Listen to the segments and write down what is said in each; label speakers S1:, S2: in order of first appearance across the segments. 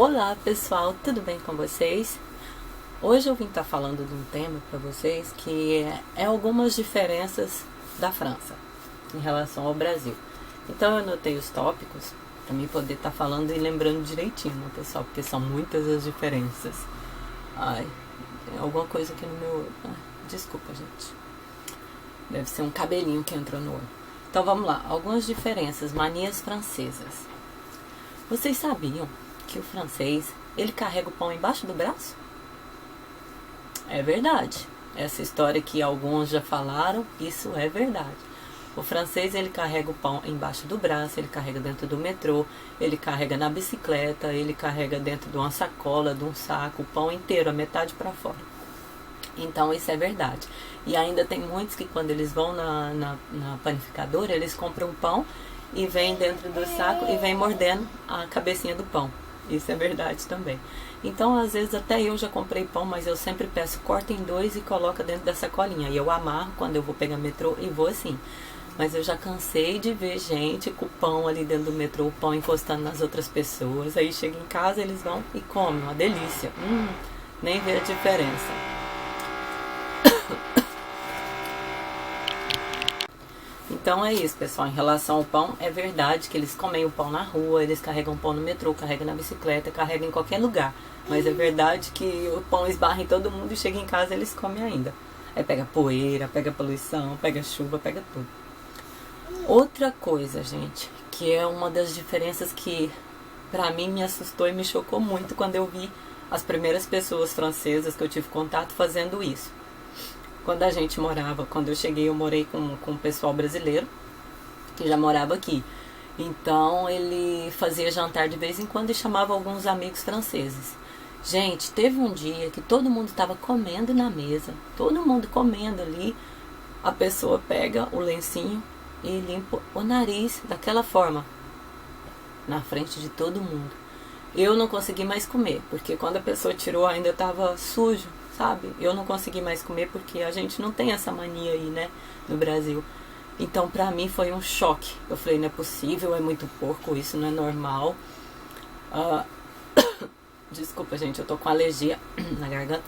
S1: Olá pessoal, tudo bem com vocês? Hoje eu vim estar falando de um tema para vocês que é algumas diferenças da França em relação ao Brasil. Então eu anotei os tópicos para mim poder estar falando e lembrando direitinho, né, pessoal? Porque são muitas as diferenças. Ai, tem alguma coisa aqui no meu... desculpa, gente. Deve ser um cabelinho que entrou no olho. Então vamos lá, algumas diferenças, manias francesas. Vocês sabiam que o francês, ele carrega o pão embaixo do braço? É verdade. Essa história que alguns já falaram, isso é verdade. O francês, ele carrega o pão embaixo do braço, ele carrega dentro do metrô, ele carrega na bicicleta, ele carrega dentro de uma sacola, de um saco, o pão inteiro, a metade para fora. Então isso é verdade. E ainda tem muitos que quando eles vão na panificadora, eles compram pão e vem dentro do saco e vem mordendo a cabecinha do pão. Isso é verdade também. Então, às vezes, até eu já comprei pão, mas eu sempre peço, corta em dois e coloca dentro da sacolinha. E eu amarro quando eu vou pegar metrô e vou assim. Mas eu já cansei de ver gente com o pão ali dentro do metrô, o pão encostando nas outras pessoas. Aí chega em casa, eles vão e comem, uma delícia. Nem vê a diferença. Então é isso, pessoal. Em relação ao pão, é verdade que eles comem o pão na rua, eles carregam pão no metrô, carregam na bicicleta, carregam em qualquer lugar. Mas é verdade que o pão esbarra em todo mundo e chega em casa eles comem ainda. Aí pega poeira, pega poluição, pega chuva, pega tudo. Outra coisa, gente, que é uma das diferenças que pra mim me assustou e me chocou muito quando eu vi as primeiras pessoas francesas que eu tive contato fazendo isso. Quando a gente morava, quando eu cheguei, eu morei com um pessoal brasileiro, que já morava aqui. Então, ele fazia jantar de vez em quando e chamava alguns amigos franceses. Gente, teve um dia que todo mundo estava comendo na mesa, todo mundo comendo ali. A pessoa pega o lencinho e limpa o nariz daquela forma, na frente de todo mundo. Eu não consegui mais comer, porque quando a pessoa tirou ainda estava sujo. Sabe? Eu não consegui mais comer porque a gente não tem essa mania aí, né, no Brasil. Então, pra mim foi um choque. Eu falei, não é possível, é muito porco, isso não é normal. Desculpa, gente, eu tô com alergia na garganta.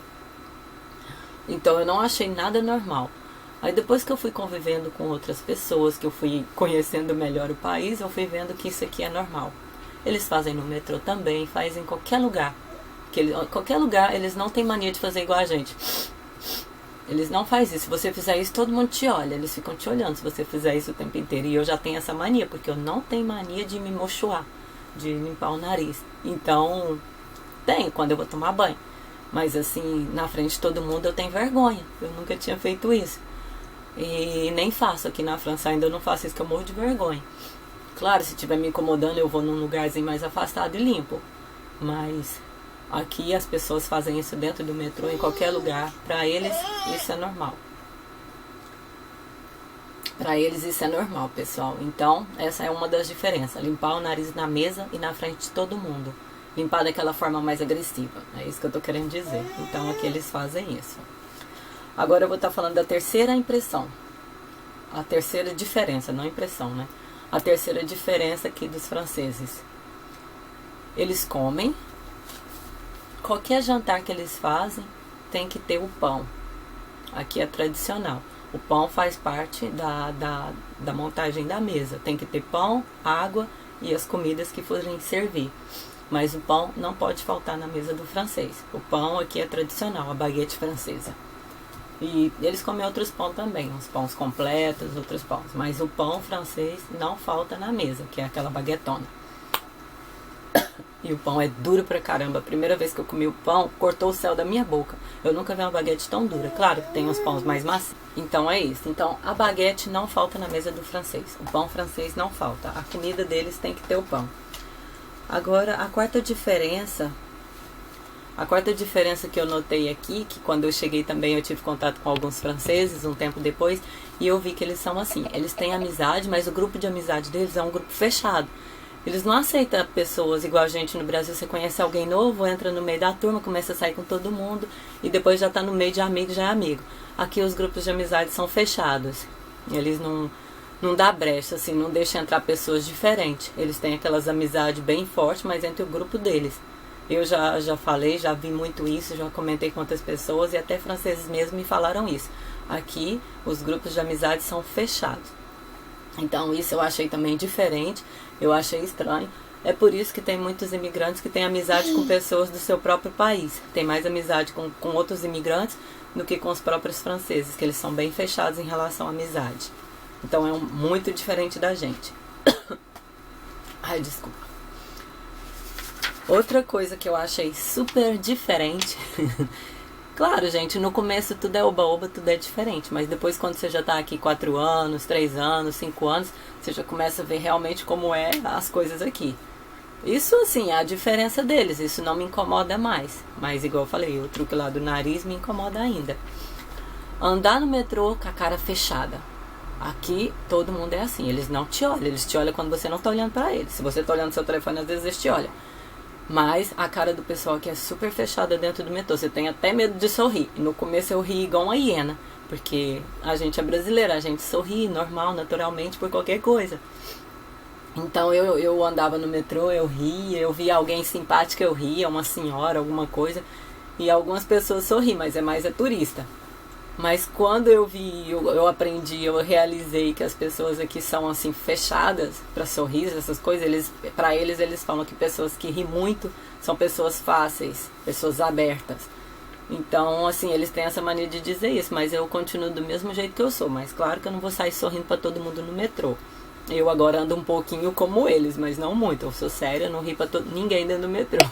S1: Então, eu não achei nada normal. Aí, depois que eu fui convivendo com outras pessoas, que eu fui conhecendo melhor o país, eu fui vendo que isso aqui é normal. Eles fazem no metrô também, fazem em qualquer lugar. Qualquer lugar, eles não têm mania de fazer igual a gente. Eles não fazem isso. Se você fizer isso, todo mundo te olha. Eles ficam te olhando se você fizer isso o tempo inteiro. E eu já tenho essa mania, porque eu não tenho mania de me mochoar, de limpar o nariz. Então, tenho quando eu vou tomar banho. Mas assim, na frente de todo mundo eu tenho vergonha. Eu nunca tinha feito isso. E nem faço aqui na França, ainda não faço isso, que eu morro de vergonha. Claro, se estiver me incomodando, eu vou num lugarzinho mais afastado e limpo. Mas... aqui as pessoas fazem isso dentro do metrô, em qualquer lugar. Pra eles, isso é normal. Pra eles, isso é normal, pessoal. Então, essa é uma das diferenças. Limpar o nariz na mesa e na frente de todo mundo. Limpar daquela forma mais agressiva. É isso que eu tô querendo dizer. Então, aqui eles fazem isso. Agora eu vou estar falando da terceira impressão. A terceira diferença, não impressão, né? A terceira diferença aqui dos franceses. Eles comem... qualquer jantar que eles fazem tem que ter o pão. Aqui é tradicional. O pão faz parte da montagem da mesa. Tem que ter pão, água e as comidas que forem servir. Mas o pão não pode faltar na mesa do francês. O pão aqui é tradicional, a baguete francesa. E eles comem outros pães também, uns pães completos, outros pães. Mas o pão francês não falta na mesa, que é aquela baguetona. E o pão é duro pra caramba. A primeira vez que eu comi o pão, cortou o céu da minha boca. Eu nunca vi uma baguete tão dura. Claro que tem uns pães mais macios. Então é isso. Então a baguete não falta na mesa do francês. O pão francês não falta. A comida deles tem que ter o pão. Agora, a quarta diferença que eu notei aqui, que quando eu cheguei também eu tive contato com alguns franceses um tempo depois, e eu vi que eles são assim. Eles têm amizade, mas o grupo de amizade deles é um grupo fechado. Eles não aceitam pessoas igual a gente no Brasil. Você conhece alguém novo, entra no meio da turma, começa a sair com todo mundo e depois já está no meio de amigo, já é amigo. Aqui os grupos de amizade são fechados. Eles não dá brecha, assim, não deixam entrar pessoas diferentes. Eles têm aquelas amizades bem fortes, mas entre o grupo deles. Eu já falei, já vi muito isso, já comentei com outras pessoas e até franceses mesmo me falaram isso. Aqui, os grupos de amizade são fechados. Então, isso eu achei também diferente, eu achei estranho. É por isso que tem muitos imigrantes que têm amizade com pessoas do seu próprio país. Tem mais amizade com outros imigrantes do que com os próprios franceses, que eles são bem fechados em relação à amizade. Então, é muito diferente da gente. Ai, desculpa. Outra coisa que eu achei super diferente... Claro, gente, no começo tudo é oba-oba, tudo é diferente. Mas depois, quando você já tá aqui 4 anos, 3 anos, 5 anos, você já começa a ver realmente como é as coisas aqui. Isso, assim, é a diferença deles. Isso não me incomoda mais. Mas, igual eu falei, o truque lá do nariz me incomoda ainda. Andar no metrô com a cara fechada. Aqui, todo mundo é assim. Eles não te olham. Eles te olham quando você não tá olhando pra eles. Se você tá olhando seu telefone, às vezes eles te olham. Mas a cara do pessoal aqui é super fechada dentro do metrô. Você tem até medo de sorrir. E no começo eu ri igual uma hiena. Porque a gente é brasileira. A gente sorri normal, naturalmente, por qualquer coisa. Então eu andava no metrô, eu ria. Eu via alguém simpática, eu ria. Uma senhora, alguma coisa. E algumas pessoas sorriem, mas é turista. Mas quando eu vi, eu aprendi, eu realizei que as pessoas aqui são assim fechadas para sorriso, essas coisas, para eles falam que pessoas que riem muito são pessoas fáceis, pessoas abertas. Então, assim, eles têm essa mania de dizer isso, mas eu continuo do mesmo jeito que eu sou. Mas claro que eu não vou sair sorrindo para todo mundo no metrô. Eu agora ando um pouquinho como eles, mas não muito. Eu sou séria, não rio para ninguém dentro do metrô.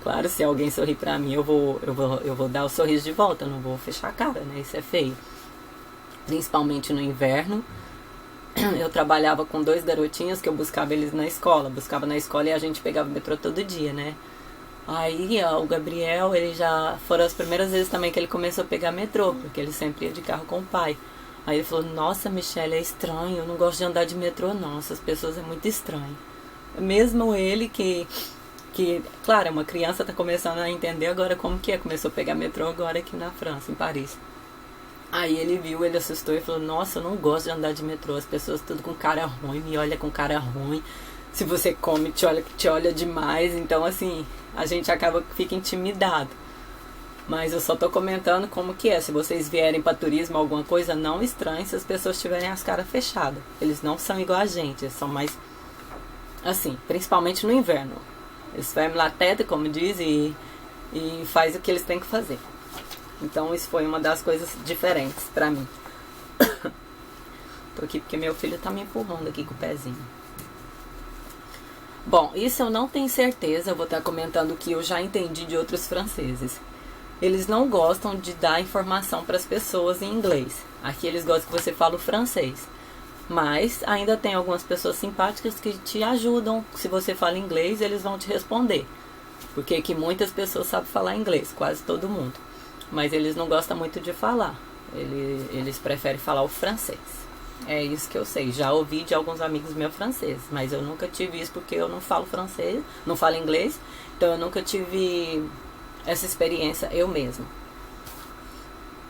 S1: Claro, se alguém sorrir pra mim, eu vou dar o sorriso de volta, eu não vou fechar a cara, né? Isso é feio. Principalmente no inverno. Eu trabalhava com 2 garotinhos que eu buscava eles na escola. Buscava na escola e a gente pegava o metrô todo dia, né? Aí o Gabriel, ele já... Foram as primeiras vezes também que ele começou a pegar metrô, porque ele sempre ia de carro com o pai. Aí ele falou, nossa, Michelle, é estranho, eu não gosto de andar de metrô, não. Essas pessoas é muito estranho. Mesmo ele que, claro, uma criança tá começando a entender agora como que é. Começou a pegar metrô agora aqui na França, em Paris. Aí ele viu, ele assustou e falou, nossa, eu não gosto de andar de metrô. As pessoas tudo com cara ruim, me olham com cara ruim. Se você come, te olha demais. Então, assim, a gente fica intimidado. Mas eu só tô comentando como que é. Se vocês vierem para turismo, alguma coisa, não estranhe se as pessoas tiverem as caras fechadas. Eles não são igual a gente, eles são mais, assim, principalmente no inverno. Eles fermam a teta, como diz, e faz o que eles têm que fazer. Então isso foi uma das coisas diferentes pra mim. Tô aqui porque meu filho tá me empurrando aqui com o pezinho. Bom, isso eu não tenho certeza. Eu vou estar comentando o que eu já entendi de outros franceses. Eles não gostam de dar informação para as pessoas em inglês. Aqui eles gostam que você fale o francês. Mas ainda tem algumas pessoas simpáticas que te ajudam. Se você fala inglês, eles vão te responder. Porque aqui muitas pessoas sabem falar inglês, quase todo mundo. Mas eles não gostam muito de falar. Eles preferem falar o francês. É isso que eu sei. Já ouvi de alguns amigos meus franceses, mas eu nunca tive isso porque eu não falo francês, não falo inglês. Então eu nunca tive essa experiência eu mesma.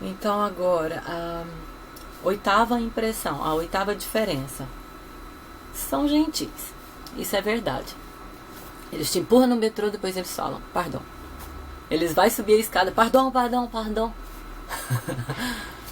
S1: Então agora, a oitava impressão, a oitava diferença. São gentis. Isso é verdade. Eles te empurram no metrô, depois eles falam, pardon. Eles vão subir a escada, pardon.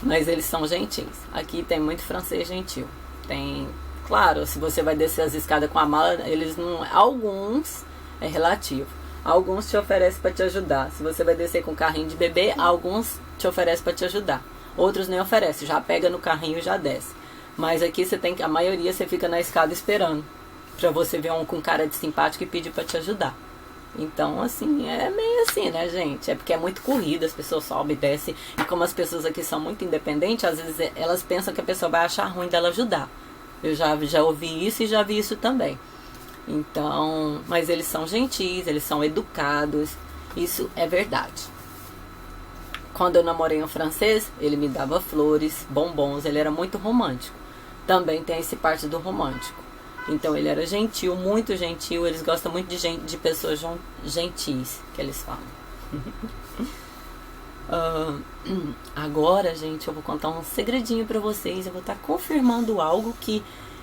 S1: Mas eles são gentis. Aqui tem muito francês gentil. Tem, claro, se você vai descer as escadas com a mala, eles não... Alguns, é relativo. Alguns te oferecem para te ajudar. Se você vai descer com o carrinho de bebê, alguns te oferecem para te ajudar. Outros nem oferecem, já pega no carrinho e já desce. Mas aqui você tem que, a maioria você fica na escada esperando. Pra você ver um com cara de simpático e pedir para te ajudar. Então, assim, é meio assim, né, gente? É porque é muito corrida, as pessoas sobem e descem. E como as pessoas aqui são muito independentes, às vezes elas pensam que a pessoa vai achar ruim dela ajudar. Eu já ouvi isso e já vi isso também. Então, mas eles são gentis, eles são educados. Isso é verdade. Quando eu namorei um francês, ele me dava flores, bombons, ele era muito romântico. Também tem esse parte do romântico. Então ele era gentil, muito gentil. Eles gostam muito de pessoas gentis, que eles falam. Agora, gente, eu vou contar um segredinho pra vocês. Eu vou estar confirmando algo que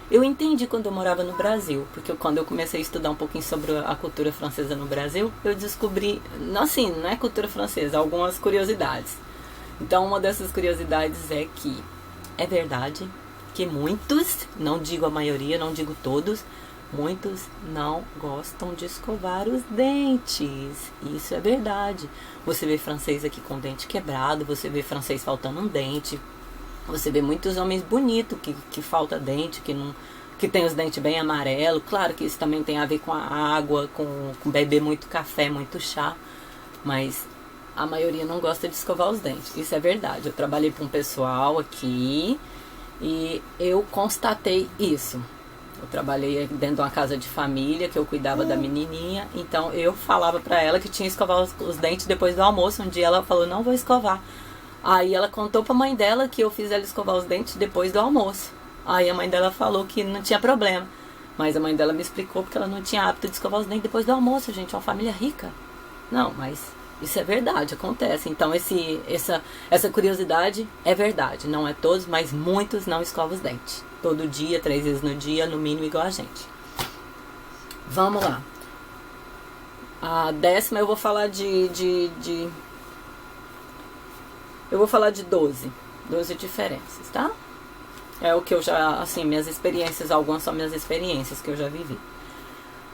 S1: Eu entendi quando eu morava no Brasil, porque quando eu comecei a estudar um pouquinho sobre a cultura francesa no Brasil, eu descobri, não, assim, não é cultura francesa, algumas curiosidades. Então, uma dessas curiosidades é que é verdade que muitos, não digo a maioria, não digo todos, muitos não gostam de escovar os dentes. Isso é verdade. Você vê francês aqui com dente quebrado, você vê francês faltando um dente. Você vê muitos homens bonitos que falta dente, que tem os dentes bem amarelos. Claro que isso também tem a ver com a água, com beber muito café, muito chá. Mas a maioria não gosta de escovar os dentes. Isso é verdade. Eu trabalhei com um pessoal aqui e eu constatei isso. Eu trabalhei dentro de uma casa de família, que eu cuidava da menininha. Então eu falava pra ela que tinha que escovar os dentes depois do almoço. Um dia ela falou, não vou escovar. Aí ela contou pra mãe dela que eu fiz ela escovar os dentes depois do almoço. Aí a mãe dela falou que não tinha problema. Mas a mãe dela me explicou porque ela não tinha hábito de escovar os dentes depois do almoço, gente. É uma família rica. Não, mas isso é verdade, acontece. Então essa curiosidade é verdade. Não é todos, mas muitos não escovam os dentes. Todo dia, 3 vezes no dia, no mínimo igual a gente. Vamos lá. A 10ª eu vou falar eu vou falar de 12 diferenças, tá? É o que eu já, assim, minhas experiências, algumas são minhas experiências que eu já vivi.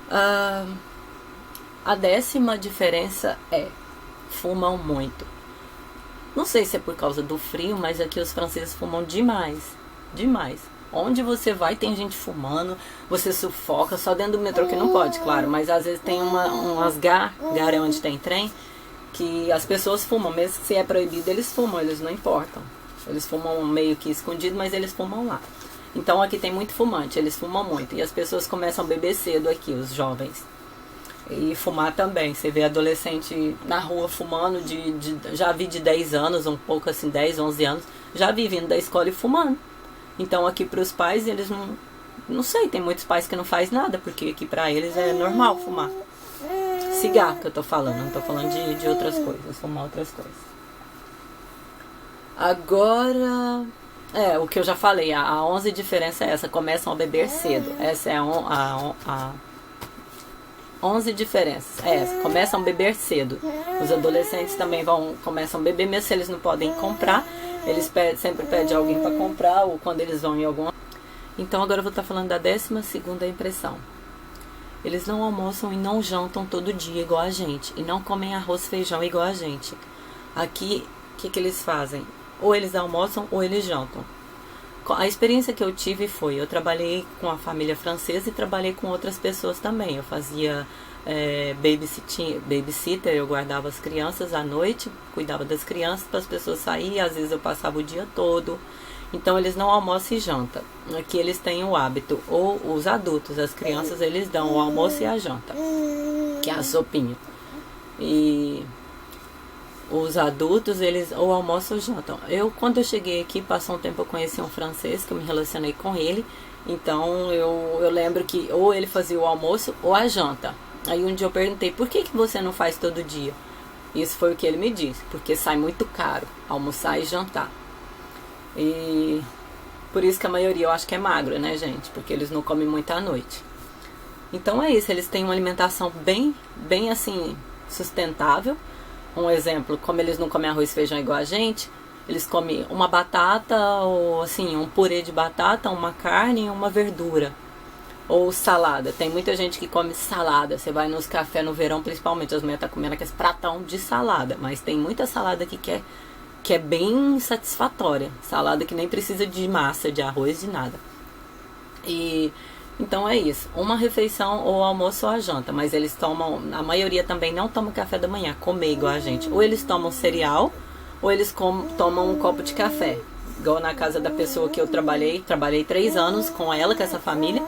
S1: A 10ª diferença é, fumam muito. Não sei se é por causa do frio, mas aqui os franceses fumam demais, demais. Onde você vai tem gente fumando, você sufoca, só dentro do metrô que não pode, claro, mas às vezes tem umas gar é onde tem trem, que as pessoas fumam, mesmo que se é proibido, eles fumam, eles não importam. Eles fumam meio que escondido, mas eles fumam lá. Então aqui tem muito fumante, eles fumam muito. E as pessoas começam a beber cedo aqui, os jovens. E fumar também. Você vê adolescente na rua fumando, já vi de 10 anos, um pouco assim, 10, 11 anos, já vi vindo da escola e fumando. Então aqui para os pais, eles não sei, tem muitos pais que não faz nada, porque aqui para eles é normal fumar. Cigarro que eu tô falando, não tô falando de outras coisas, fumar outras coisas. Agora, o que eu já falei, a 11 diferença é essa, começam a beber cedo. Essa é a 11 diferenças, é essa, começam a beber cedo. Os adolescentes também começam a beber, mesmo se eles não podem comprar, eles sempre pedem alguém para comprar, ou quando eles vão em algum... Então agora eu vou estar falando da 12ª impressão. Eles não almoçam e não jantam todo dia igual a gente. E não comem arroz e feijão igual a gente. Aqui, o que eles fazem? Ou eles almoçam ou eles jantam. A experiência que eu tive foi, eu trabalhei com a família francesa e trabalhei com outras pessoas também. Eu fazia babysitter, eu guardava as crianças à noite, cuidava das crianças para as pessoas saírem. Às vezes eu passava o dia todo. Então eles não almoçam e jantam. Aqui eles têm o hábito, ou os adultos, as crianças, eles dão o almoço e a janta, que é a sopinha. E os adultos, eles ou almoçam ou jantam. Quando eu cheguei aqui, passou um tempo, eu conheci um francês, que eu me relacionei com ele. Então eu lembro que ou ele fazia o almoço ou a janta. Aí um dia eu perguntei, por que você não faz todo dia? Isso foi o que ele me disse, porque sai muito caro almoçar e jantar. E por isso que a maioria eu acho que é magra, né, gente? Porque eles não comem muito à noite. Então é isso, eles têm uma alimentação bem assim, sustentável. Um exemplo, como eles não comem arroz e feijão igual a gente, eles comem uma batata, ou assim, um purê de batata, uma carne e uma verdura. Ou salada. Tem muita gente que come salada. Você vai nos cafés no verão, principalmente, as mulheres estão comendo aqueles pratão de salada. Mas tem muita salada aqui que é bem satisfatória. Salada que nem precisa de massa, de arroz, de nada. E então é isso. Uma refeição, ou almoço ou a janta. Mas eles tomam, a maioria também não toma café da manhã, comer igual a gente. Ou eles tomam cereal, ou eles tomam um copo de café. Igual na casa da pessoa que eu trabalhei 3 anos com ela, com essa família.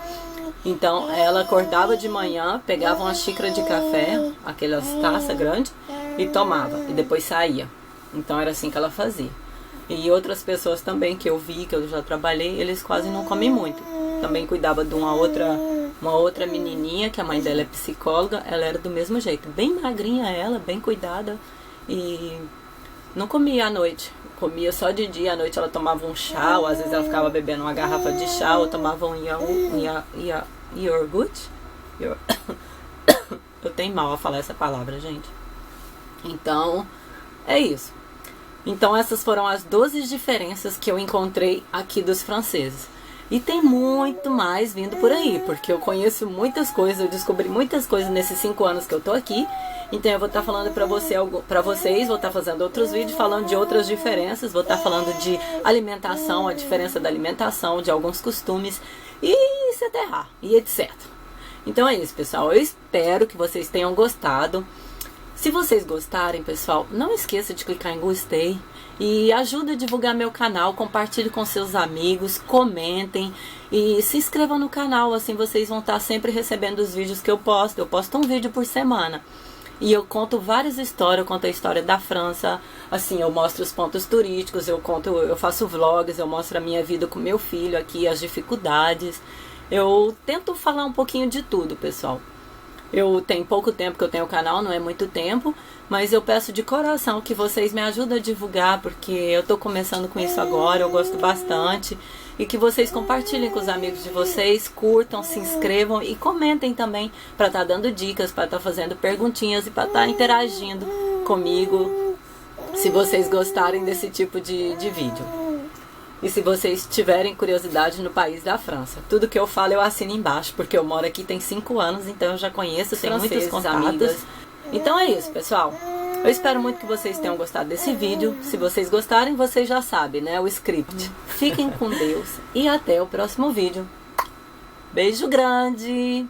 S1: Então ela acordava de manhã, pegava uma xícara de café, aquelas taças grandes, e tomava. E depois saía. Então era assim que ela fazia. E outras pessoas também que eu vi, que eu já trabalhei, eles quase não comem muito. Também cuidava de uma outra menininha, que a mãe dela é psicóloga, ela era do mesmo jeito. Bem magrinha ela, bem cuidada. E não comia à noite. Comia só de dia, à noite ela tomava um chá, ou às vezes ela ficava bebendo uma garrafa de chá, ou tomava um iogurte. Eu tenho mal a falar essa palavra, gente. Então, é isso. Então essas foram as 12 diferenças que eu encontrei aqui dos franceses. E tem muito mais vindo por aí, porque eu conheço muitas coisas, eu descobri muitas coisas nesses 5 anos que eu tô aqui. Então eu vou estar falando pra vocês, vou estar fazendo outros vídeos falando de outras diferenças, vou estar falando de alimentação, a diferença da alimentação, de alguns costumes, e se aterrar, e etc. Então é isso, pessoal. Eu espero que vocês tenham gostado. Se vocês gostarem, pessoal, não esqueça de clicar em gostei e ajuda a divulgar meu canal, compartilhe com seus amigos, comentem e se inscrevam no canal, assim vocês vão estar sempre recebendo os vídeos que eu posto. Eu posto um vídeo por semana e eu conto várias histórias, eu conto a história da França, assim, eu mostro os pontos turísticos, eu faço vlogs, eu mostro a minha vida com meu filho aqui, as dificuldades. Eu tento falar um pouquinho de tudo, pessoal. Eu tenho pouco tempo que eu tenho o canal, não é muito tempo, mas eu peço de coração que vocês me ajudem a divulgar, porque eu tô começando com isso agora, eu gosto bastante, e que vocês compartilhem com os amigos de vocês, curtam, se inscrevam e comentem também, para estar dando dicas, para estar fazendo perguntinhas e para estar interagindo comigo, se vocês gostarem desse tipo de vídeo. E se vocês tiverem curiosidade no país da França, tudo que eu falo eu assino embaixo, porque eu moro aqui tem 5 anos, então eu já conheço, tenho muitos contatos. Então é isso, pessoal. Eu espero muito que vocês tenham gostado desse vídeo. Se vocês gostarem, vocês já sabem, né? O script. Fiquem com Deus e até o próximo vídeo. Beijo grande!